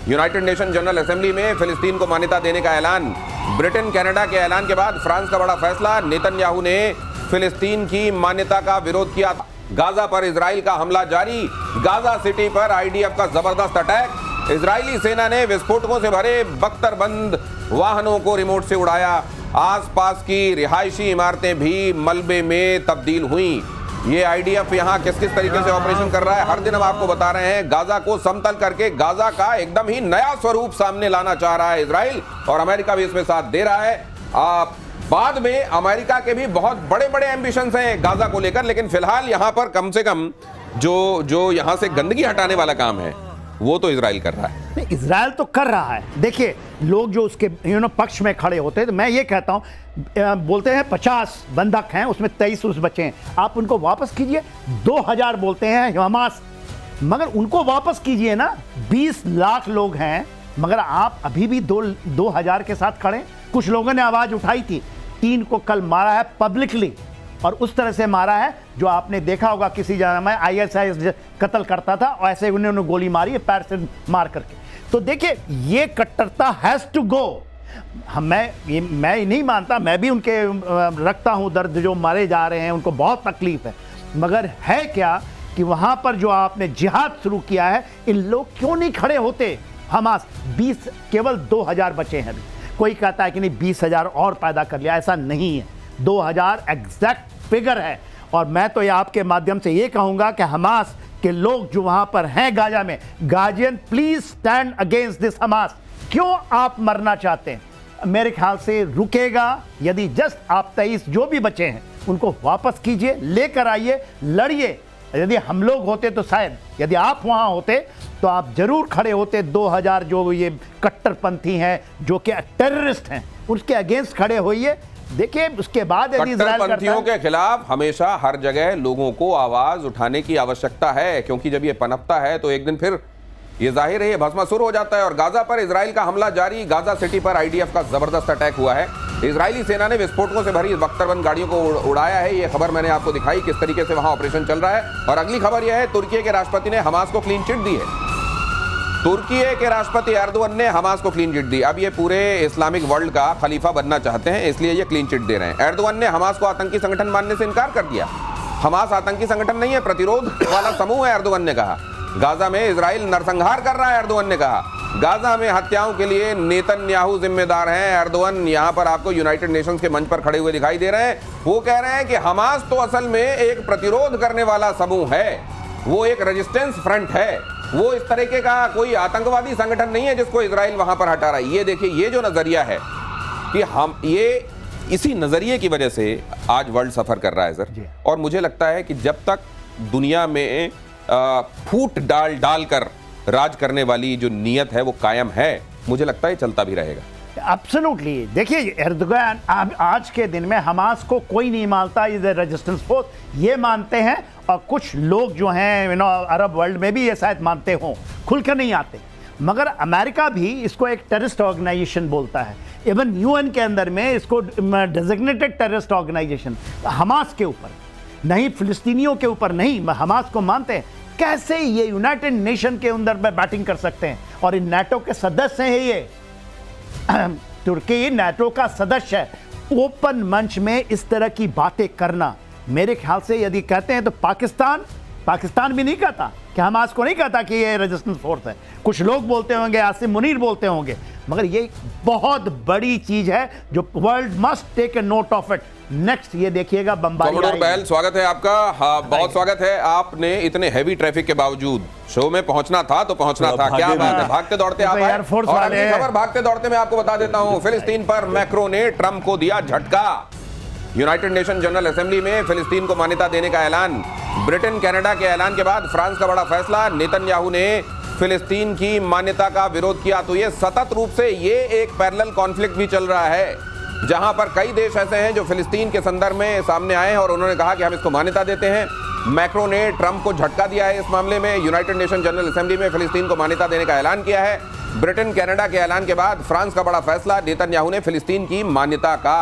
United nation general assembly में फिलिस्तीन को मान्यता देने का ऐलान। ब्रिटेन कनाडा के ऐलान के बाद फ्रांस का बड़ा फैसला। नेतन्याहू ने फिलिस्तीन की मान्यता का विरोध किया। गाजा पर इजराइल का हमला जारी। गाजा सिटी पर आईडीएफ का जबरदस्त अटैक। इजरायली सेना ने विस्फोटकों से भरे बख्तरबंद वाहनों को रिमोट से उड़ाया। आसपास की रिहायशी इमारतें भी मलबे में तब्दील हुई। ये आईडीएफ यहाँ किस किस तरीके से ऑपरेशन कर रहा है, हर दिन हम आपको बता रहे हैं। गाजा को समतल करके गाजा का एकदम ही नया स्वरूप सामने लाना चाह रहा है इजराइल, और अमेरिका भी इसमें साथ दे रहा है। बाद में अमेरिका के भी बहुत बड़े बड़े एम्बिशंस हैं गाजा को लेकर, लेकिन फिलहाल यहाँ पर कम से कम जो यहाँ से गंदगी हटाने वाला काम है वो तो इजराइल कर रहा है। नहीं, इजराइल तो कर रहा है। देखिए, लोग जो उसके पक्ष में खड़े होते हैं, तो मैं ये कहता हूँ, बोलते हैं 50 बंधक हैं, उसमें 23 रूस बचे हैं, आप उनको वापस कीजिए। 2000 बोलते हैं हमास, मगर उनको वापस कीजिए ना। 20 लाख लोग हैं, मगर आप अभी भी 2000 के साथ खड़े। कुछ लोगों ने आवाज उठाई थी, 3 को कल मारा है पब्लिकली, और उस तरह से मारा है जो आपने देखा होगा किसी जगह में ISIS कत्ल करता था, और ऐसे उन्होंने गोली मारी है पैर से मार करके। तो देखिए, ये कट्टरता हैज टू गो। मैं नहीं मानता, मैं भी उनके रखता हूं दर्द, जो मारे जा रहे हैं उनको बहुत तकलीफ है, मगर है क्या कि वहां पर जो आपने जिहाद शुरू किया है, इन लोग क्यों नहीं खड़े होते। हमास 20 केवल 2000 बचे हैं अभी। कोई कहता है कि नहीं 20,000 और पैदा कर लिया, ऐसा नहीं है। 2000 एग्जैक्ट फिगर है। और मैं तो ये आपके माध्यम से ये कहूंगा कि हमास के लोग जो वहां पर हैं गाजा में, guardian please stand against this Hamas. क्यों आप मरना चाहते हैं? मेरे ख्याल से रुकेगा यदि जस्ट आप 23 जो भी बचे हैं उनको वापस कीजिए, लेकर आइए, लड़िए। यदि हम लोग होते तो शायद, यदि आप वहां होते तो आप जरूर खड़े होते। 2000 जो ये कट्टरपंथी हैं, जो कि टेररिस्ट हैं, उसके अगेंस्ट खड़े होइए। देखिए, उसके बाद यदि कट्टरपंथियों के खिलाफ हमेशा हर जगह लोगों को आवाज उठाने की आवश्यकता है, क्योंकि जब ये पनपता है तो एक दिन फिर ये जाहिर है ये भस्मासुर हो जाता है। और गाजा पर इजराइल का हमला जारी। गाजा सिटी पर आईडीएफ का जबरदस्त अटैक हुआ है। इजरायली सेना ने विस्फोटकों से भरी बख्तरबंद गाड़ियों को उड़ाया है। ये खबर मैंने आपको दिखाई किस तरीके से वहां ऑपरेशन चल रहा है। और अगली खबर यह है, तुर्की के राष्ट्रपति ने हमास को क्लीन चिट दी है। तुर्की के राष्ट्रपति एर्दोगन ने हमास को क्लीन चिट दी। अब ये पूरे इस्लामिक वर्ल्ड का खलीफा बनना चाहते हैं, इसलिए ये क्लीन चिट दे रहे हैं। एर्दोगन ने हमास को आतंकी संगठन मानने से इनकार कर दिया। हमास आतंकी संगठन नहीं है, प्रतिरोध वाला समूह है, एर्दोगन ने कहा। गाजा में इजराइल नरसंहार कर रहा है, एर्दोगन ने कहा। गाजा में हत्याओं के लिए नेतन्याहू जिम्मेदार हैं, एर्दोगन यहां पर आपको यूनाइटेड नेशंस के मंच पर खड़े हुए दिखाई दे रहे हैं। वो कह रहे हैं कि हमास तो असल में एक प्रतिरोध करने वाला समूह है, वो एक रेजिस्टेंस फ्रंट है, वो इस तरीके का कोई आतंकवादी संगठन नहीं है जिसको इजराइल वहां पर हटा रहा है। ये देखिए, ये जो नजरिया है कि हम ये इसी नजरिए की वजह से आज वर्ल्ड सफर कर रहा है सर। और मुझे लगता है कि जब तक दुनिया में फूट डाल कर राज करने वाली जो नीयत है वो कायम है, मुझे लगता है चलता भी रहेगा। एब्सोल्युटली। देखिए, एर्दोगन आज के दिन में हमास को कोई नहीं मानता, इज ए रेजिस्टेंस फोर्स, ये मानते हैं। और कुछ लोग जो हैं अरब वर्ल्ड में भी ये शायद मानते हों, खुलकर नहीं आते। मगर अमेरिका भी इसको एक टेररिस्ट ऑर्गेनाइजेशन बोलता है। इवन यूएन के अंदर में इसको डेजिग्नेटेड टेररिस्ट ऑर्गेनाइजेशन, हमास के ऊपर नहीं, फिलिस्तीनियों के ऊपर नहीं, हमास को मानते हैं। कैसे ये यूनाइटेड नेशन के अंदर में बैटिंग कर सकते हैं? और इन नाटो के सदस्य हैं ये। तुर्की नाटो का सदस्य है। ओपन मंच में इस तरह की बातें करना, मेरे ख्याल से यदि कहते हैं तो पाकिस्तान भी नहीं कहता कि हमास को नहीं कहता कि ये रेजिस्टेंस फोर्स है। कुछ लोग बोलते होंगे, आसिम मुनीर बोलते होंगे, मगर ये बहुत बड़ी चीज है जो world must take a note of it. Next ये देखिएगा बमबारी। पहल स्वागत है आपका। हाँ, बहुत स्वागत है। आपने इतने हैवी ट्रैफिक के बावजूद शो में पहुंचना था तो पहुंचना था। क्या बात है, भागते दौड़ते आप आए। और अगली खबर भागते दौड़ते मैं आपको बता देता हूं, फिलिस्तीन पर मैक्रो ने ट्रंप को दिया झटका। यूनाइटेड नेशन जनरल असेंबली में फिलिस्तीन को मान्यता देने का ऐलान। ब्रिटेन कनाडा के ऐलान के बाद फ्रांस का बड़ा फैसला। नेतन्याहू ने फिलिस्तीन की मान्यता का विरोध किया। तो ये सतत रूप से ये एक पैरेलल कॉन्फ्लिक्ट भी चल रहा है, जहां पर कई देश ऐसे हैं जो फिलिस्तीन के संदर्भ में सामने आए हैं और उन्होंने कहा कि हम इसको मान्यता देते हैं। मैक्रो ने ट्रंप को झटका दिया है इस मामले में। यूनाइटेड नेशन जनरल असेंबली में फिलिस्तीन को मान्यता देने का ऐलान किया है। ब्रिटेन कनाडा के ऐलान के बाद फ्रांस का बड़ा फैसला। नेतन्याहू ने फिलिस्तीन की मान्यता का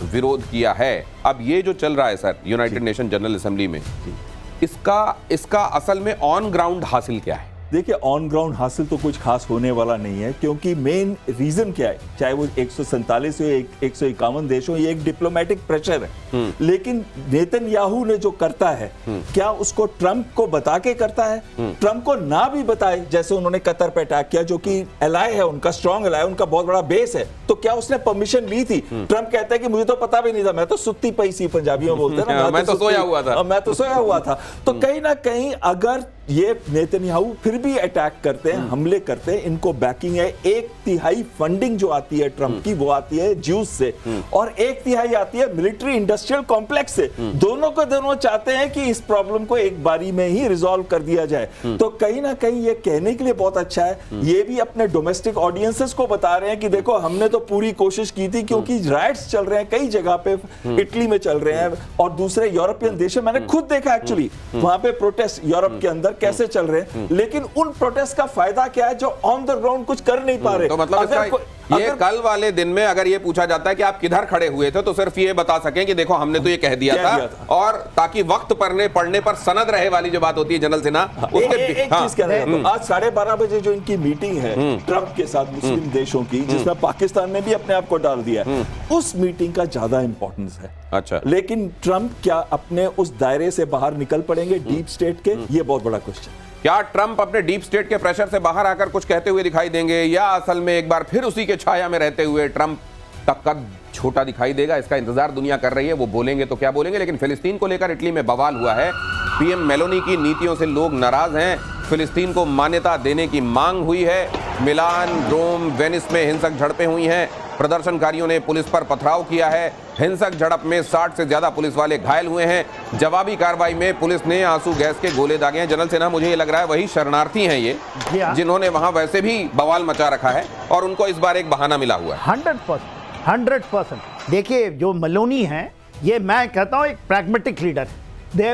विरोध किया है। अब ये जो चल रहा है sir United nation general assembly में, इसका असल में ऑन ग्राउंड हासिल क्या है? देखिए ऑन ग्राउंड हासिल तो कुछ खास होने वाला नहीं है, क्योंकि मेन रीजन क्या है, चाहे वो 147 हो 151 देश हो, ये एक डिप्लोमेटिक प्रेशर है। लेकिन नेतन्याहू ने जो करता है, क्या उसको ट्रंप को बता के करता है? ट्रंप को ना भी बताए, जैसे उन्होंने कतर पे अटैक किया, जो कि एलाय है उनका, स्ट्रॉन्ग एलाय, उनका बहुत बड़ा बेस है, तो क्या उसने परमिशन ली थी? ट्रंप कहता है कि मुझे तो पता भी नहीं था, मैं तो सुत्ती पई सी, पंजाबियों बोलते हैं ना, मैं तो सोया हुआ था। तो कहीं ना कहीं अगर ये नेतन्याहू फिर भी अटैक करते हैं, हमले करते हैं, इनको बैकिंग है, 1/3 फंडिंग जो आती है ट्रंप की, वो आती है ज्यूस से, और 1/3 आती है मिलिट्री इंडस्ट्रियल कॉम्प्लेक्स से। दोनों को दोनों चाहते हैं कि इस प्रॉब्लम को एक बारी में ही रिजॉल्व कर दिया जाए। तो कहीं ना कहीं ये कहने के लिए बहुत अच्छा है, ये भी अपने डोमेस्टिक ऑडियंसेस को बता रहे हैं कि देखो हमने तो पूरी कोशिश की थी, क्योंकि राइट्स चल रहे हैं कई जगह पे, इटली में चल रहे हैं और दूसरे यूरोपियन देश में, मैंने खुद देखा एक्चुअली वहां पे प्रोटेस्ट यूरोप के अंदर कैसे चल रहे हैं, लेकिन उन प्रोटेस्ट का फायदा क्या है, जो ऑन द ग्राउंड कुछ कर नहीं पा रहे। तो मतलब ये कल वाले दिन में अगर ये पूछा जाता है कि आप किधर खड़े हुए थे, तो सिर्फ ये बता सकें कि देखो हमने तो ये कह दिया था, और ताकि वक्त पढ़ने पर सनद रहे वाली जो बात होती है जनरल सिन्हा, एक चीज कह रहे हैं, आज 12:30 बजे जो इनकी मीटिंग है ट्रंप के साथ मुस्लिम देशों की, जिसमें पाकिस्तान ने भी अपने आप को डाल दिया, उस मीटिंग का ज्यादा इंपॉर्टेंस है। अच्छा, लेकिन ट्रंप क्या अपने उस दायरे से बाहर निकल पड़ेंगे डीप स्टेट के, ये बहुत बड़ा क्वेश्चन। क्या ट्रंप अपने डीप स्टेट के प्रेशर से बाहर आकर कुछ कहते हुए दिखाई देंगे, या असल में एक बार फिर उसी के छाया में रहते हुए ट्रंप का कद छोटा दिखाई देगा? इसका इंतजार दुनिया कर रही है, वो बोलेंगे तो क्या बोलेंगे। लेकिन फिलिस्तीन को लेकर इटली में बवाल हुआ है, पीएम मेलोनी की नीतियों से लोग नाराज हैं, फिलिस्तीन को मान्यता देने की मांग हुई है। मिलान, रोम, वेनिस में हिंसक झड़पें हुई हैं, प्रदर्शनकारियों ने पुलिस पर पथराव किया है, हिंसक झड़प में 60 से ज्यादा पुलिस वाले घायल हुए हैं। जवाबी कार्रवाई में पुलिस ने आंसू गैस के गोले दागे हैं। जनरल सिन्हा, मुझे ये लग रहा है वही शरणार्थी हैं ये, जिन्होंने वहां वैसे भी बवाल मचा रखा है, और उनको इस बार एक बहाना मिला हुआ है। 100%। देखिए जो मेलोनी हैं, ये मैं कहता हूँ एक प्रैग्मेटिक लीडर,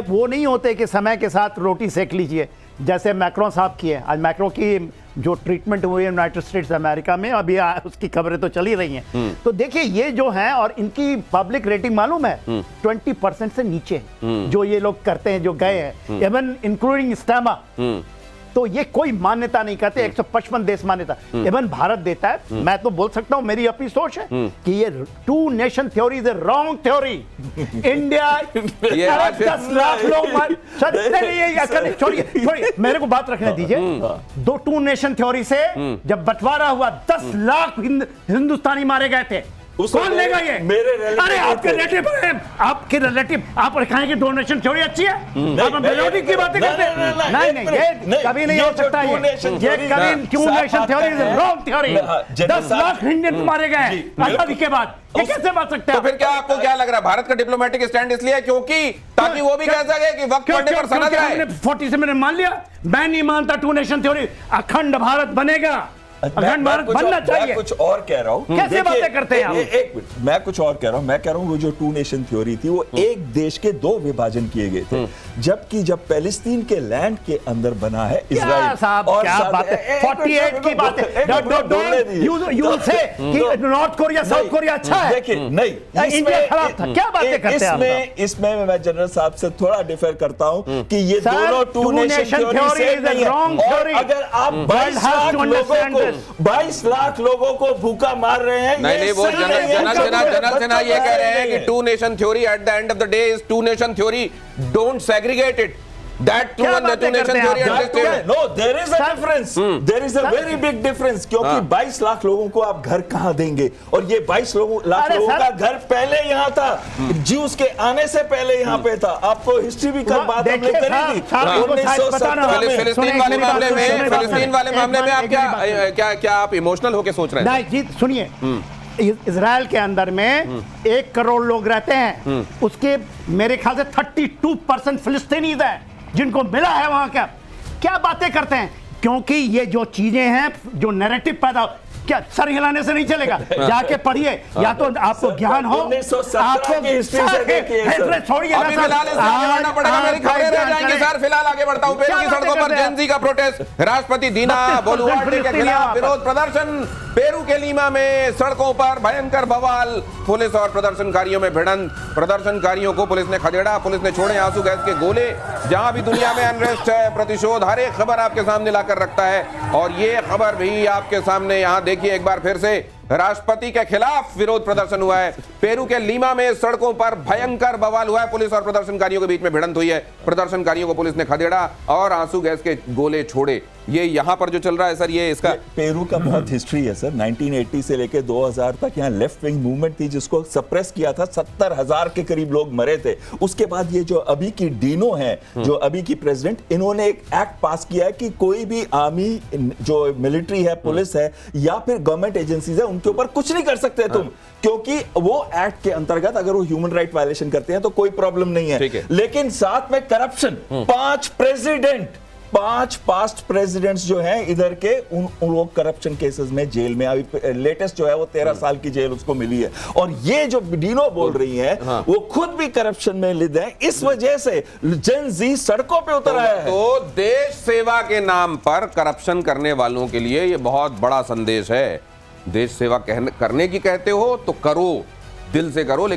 वो नहीं होते कि समय के साथ रोटी सेक लीजिए, जैसे मैक्रो साहब की है। आज मैक्रो की जो ट्रीटमेंट हुई है यूनाइटेड स्टेट्स अमेरिका में, अभी उसकी खबरें तो चली रही हैं। तो देखिए ये जो है, और इनकी पब्लिक रेटिंग मालूम है 20% से नीचे जो ये लोग करते हैं, जो गए हैं, इवन इंक्लूडिंग स्टैमा, तो ये कोई मान्यता नहीं करते। 155 देश मान्यता, इवन भारत देता है। मैं तो बोल सकता हूं, मेरी अपनी सोच है कि ये 2 nation theory is a wrong theory. India 10 lakh लोग छोड़िए, मेरे को बात रखने दीजिए। 2 नेशन थ्योरी से जब बंटवारा हुआ, 10 लाख हिंदुस्तानी मारे गए थे। कौन लेगा ये? अरे आपके रिलेटिव है, आपके रिलेटिव, आप कहेंगे 2 नेशन थ्योरी अच्छी है, आप मेलोडी की बातें करते हैं। नहीं, ये कभी नहीं हो सकता। ये कभी 2 nation theory is wrong theory. 10 lakh Indian मारे गए आजादी के बाद, ये कैसे बात सकते हैं? तो फिर क्या आपको क्या लग रहा है, भारत का डिप्लोमेटिक स्टैंड इसलिए है क्योंकि ताकि वो भी कह सके कि वक्त पड़ने पर सनद रहे? 40 से मैंने मान लिया, मैं नहीं मानता 2 नेशन थ्योरी। अखंड भारत बनेगा, अखंड भारत बनना चाहिए। मैं कुछ और कह रहा हूं, कैसे बातें करते हैं आप? एक मिनट, मैं कुछ और कह रहा हूं। मैं कह रहा हूं वो जो 2 नेशन थ्योरी थी, वो एक देश के 2 विभाजन किए गए थे, जबकि जब पैलेस्टीन के लैंड के अंदर बना है इजराइल। साहब क्या बात है, 48 की बात है। यू से कि नॉर्थ कोरिया साउथ कोरिया अच्छा है, देखिए नहीं, इंडिया खराब था, क्या बातें करते हैं? इसमें मैं जनरल साहब से थोड़ा डिफर करता हूं कि ये दोनों 2 नेशन थ्योरी से नहीं है। और अगर आप 22 लाख लोगों को भूखा मार रहे हैं, नहीं, वो जनरल सिन्हा ये कह रहे हैं कि 2 nation theory at the end of the day is 2 nation theory, don't segregate it. That 2 nation theory existed. No, there is a difference. There is a very big difference. क्योंकि 22 लाख लोगों को आप घर कहाँ देंगे? और ये 22 लाख लोगों का घर पहले यहाँ था, ज्यूस के आने से पहले यहाँ पे था। आपको हिस्ट्री भी कर बात हमने करी थी। फिलिस्तीन वाले मामले में आप क्या आप इमोशनल होके सोच रहे हैं? नहीं जी, सुनिए, इजराइल के अंदर में 1 करोड़ लोग रहते हैं, उसके मेरे ख्याल से 32% फिलिस्तीनीज हैं जिनको मिला है वहां का। क्या बातें करते हैं? क्योंकि ये जो चीजें हैं, जो नैरेटिव पैदा, क्या सर हिलाने से नहीं चलेगा? जाके पढ़िए, या तो आपको ज्ञान हो, 1917 की हिस्ट्री से देखिए सर। hatred छोड़िए ना अभी सर। फिलहाल इससे आगे बढ़ना पड़ेगा, मेरी खबरें रह जाएंगी सर। फिलहाल आगे बढ़ता हूं। पेरू की क्या बातें सड़कों पर कर रहे हैं? जेन ज़ी का प्रोटेस्ट, राष्ट्रपति दीना 32% बोलुआर्टे के फिलिस्तीनी खिलाफ वहां पर। विरोध प्रदर्शन। पेरू के लीमा में सड़कों पर भयंकर बवाल, पुलिस और प्रदर्शनकारियों में भिड़ंत। प्रदर्शनकारियों को पुलिस ने खदेड़ा, पुलिस ने छोड़े आंसू गैस के गोले। जहां भी दुनिया में अनरेस्ट है, प्रतिशोध, हर एक खबर आपके सामने लाकर रखता है। और ये खबर भी आपके सामने, यहां देखिए एक बार फिर से, राष्ट्रपति के खिलाफ विरोध प्रदर्शन हुआ है। पेरू के लीमा में सड़कों पर भयंकर बवाल हुआ है, पुलिस और प्रदर्शनकारियों के बीच में भिड़ंत हुई है। प्रदर्शनकारियों को पुलिस ने खदेड़ा और आंसू गैस के गोले छोड़े। ये यहां पर जो चल रहा है सर, ये इसका पेरू का बहुत हिस्ट्री है सर। 1980 से लेकर 2000 तक यहाँ लेफ्ट विंग मूवमेंट थी जिसको सप्रेस किया था। 70,000 के करीब लोग मरे थे। उसके बाद ये जो अभी की डीनो है, जो अभी की प्रेसिडेंट, इन्होंने एक एक्ट पास किया है कि कोई भी आर्मी, जो मिलिट्री है, पुलिस है या फिर गवर्नमेंट एजेंसीज है, उनके ऊपर कुछ नहीं कर सकते तुम, क्योंकि वो एक्ट के अंतर्गत अगर वो ह्यूमन राइट वायलेशन करते हैं तो कोई प्रॉब्लम नहीं है। लेकिन साथ में करप्शन, 5 पास्ट प्रेसिडेंट्स जो हैं इधर के, उन लोग करप्शन केसेस में जेल में। अभी लेटेस्ट जो है वो 13 साल की जेल उसको मिली है। और ये जो डीनो बोल रही है, वो खुद भी करप्शन में लिद है। इस वजह से जेन ज़ी सड़कों पे उतर आया है। तो देश सेवा के नाम पर करप्शन करने वालों के लिए ये बहुत बड़ा संदेश है। देश सेवा करने की कहते हो तो करो, दिल से करो, लेकिन